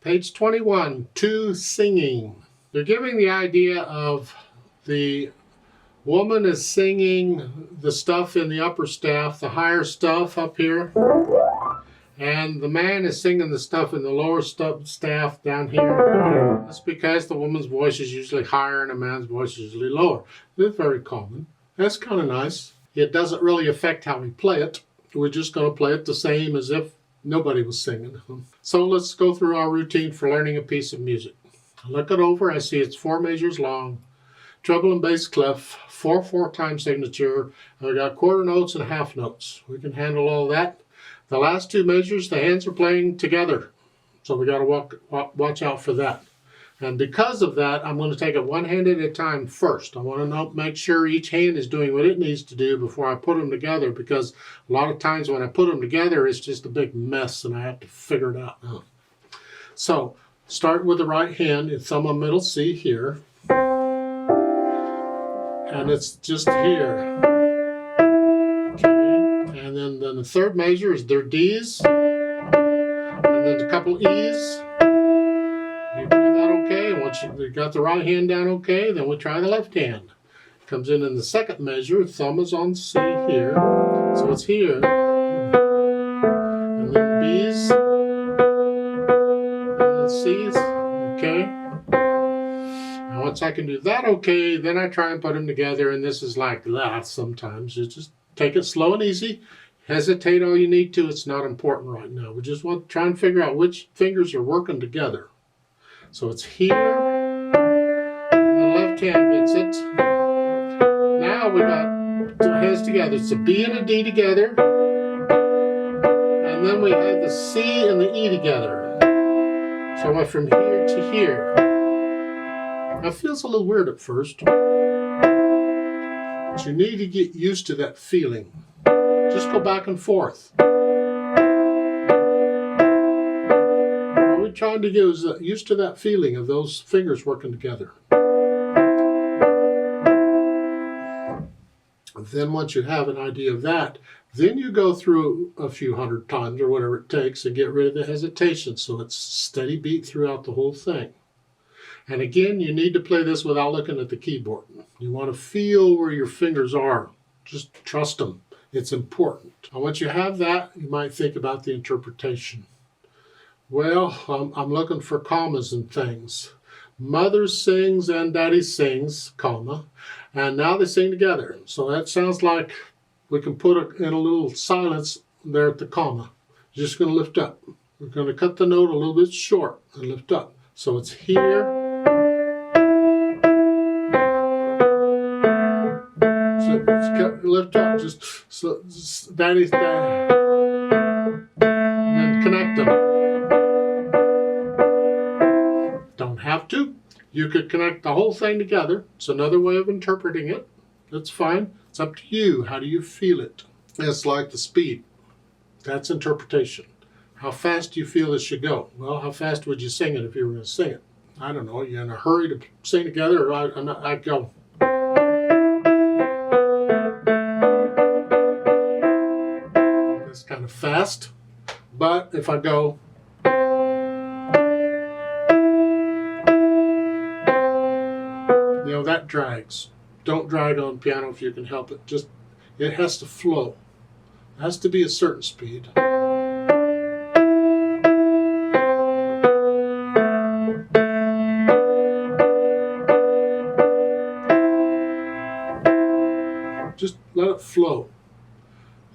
Page 21, two singing. They're giving the idea of the woman is singing the stuff in the upper staff, the higher stuff up here, and the man is singing the stuff in the lower staff down here. That's because the woman's voice is usually higher and the man's voice is usually lower. It's very common. That's kind of nice. It doesn't really affect how we play it. We're just going to play it the same as if nobody was singing. So let's go through our routine for learning a piece of music. I look it over. I see it's 4 measures long. Treble and bass clef, 4/4 time signature. And we got quarter notes and half notes. We can handle all that. The last 2 measures, the hands are playing together. So we got to watch out for that. And because of that, I'm going to take it one hand at a time first. I want to make sure each hand is doing what it needs to do before I put them together, because a lot of times when I put them together, it's just a big mess and I have to figure it out. So start with the right hand, it's thumb on middle C here. And it's just here. Okay. And then the third measure is their D's. And then a couple E's. You can do that okay. And once you got the right hand down okay, then we try the left hand. Comes in the second measure. Thumb is on C here. So it's here. And then B's. And then C's. Okay. And once I can do that okay, then I try and put them together. And this is like that sometimes. You just take it slow and easy. Hesitate all you need to. It's not important right now. We just want to try and figure out which fingers are working together. So it's here. The left hand gets it. Now we got 2 hands together. It's a B and a D together. And then we have the C and the E together. So I went from here to here. Now it feels a little weird at first. But you need to get used to that feeling. Just go back and forth. What we're trying to get is used to that feeling of those fingers working together. Then once you have an idea of that, then you go through a few hundred times or whatever it takes and get rid of the hesitation, so it's steady beat throughout the whole thing. And again, you need to play this without looking at the keyboard. You want to feel where your fingers are. Just trust them. It's important. And once you have that, you might think about the interpretation. Well, I'm looking for commas and things. Mother sings and daddy sings, comma, and now they sing together. So that sounds like we can put it in a little silence there at the comma. You're just going to lift up. We're going to cut the note a little bit short and lift up. So it's here. Lift up, just daddy's dad, and then connect them. Don't have to. You could connect the whole thing together. It's another way of interpreting it. That's fine. It's up to you. How do you feel it? It's like the speed. That's interpretation. How fast do you feel this should go? Well, how fast would you sing it if you were going to sing it? I don't know. You're in a hurry to sing together, or I'd go. Kind of fast, but if I go, that drags. Don't drag on piano if you can help it. Just, it has to flow. It has to be a certain speed. Just let it flow.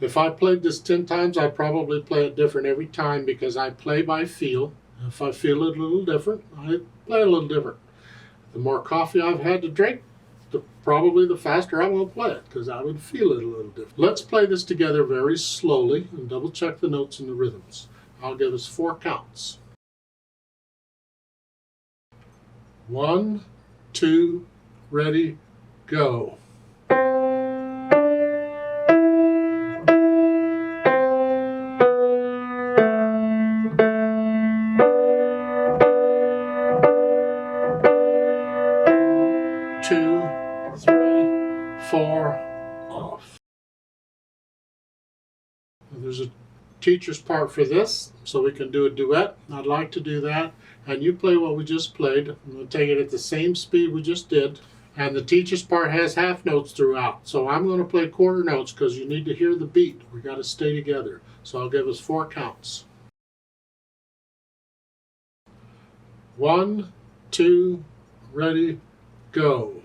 If I played this 10 times, I'd probably play it different every time because I play by feel. If I feel it a little different, I play a little different. The more coffee I've had to drink, probably the faster I'm going to play it because I would feel it a little different. Let's play this together very slowly and double check the notes and the rhythms. I'll give us 4 counts. 1, 2, ready, go. There's a teacher's part for this, so we can do a duet. I'd like to do that. And you play what we just played. I'm going to take it at the same speed we just did. And the teacher's part has half notes throughout. So I'm going to play quarter notes because you need to hear the beat. We got to stay together. So I'll give us 4 counts. 1, 2, ready, go.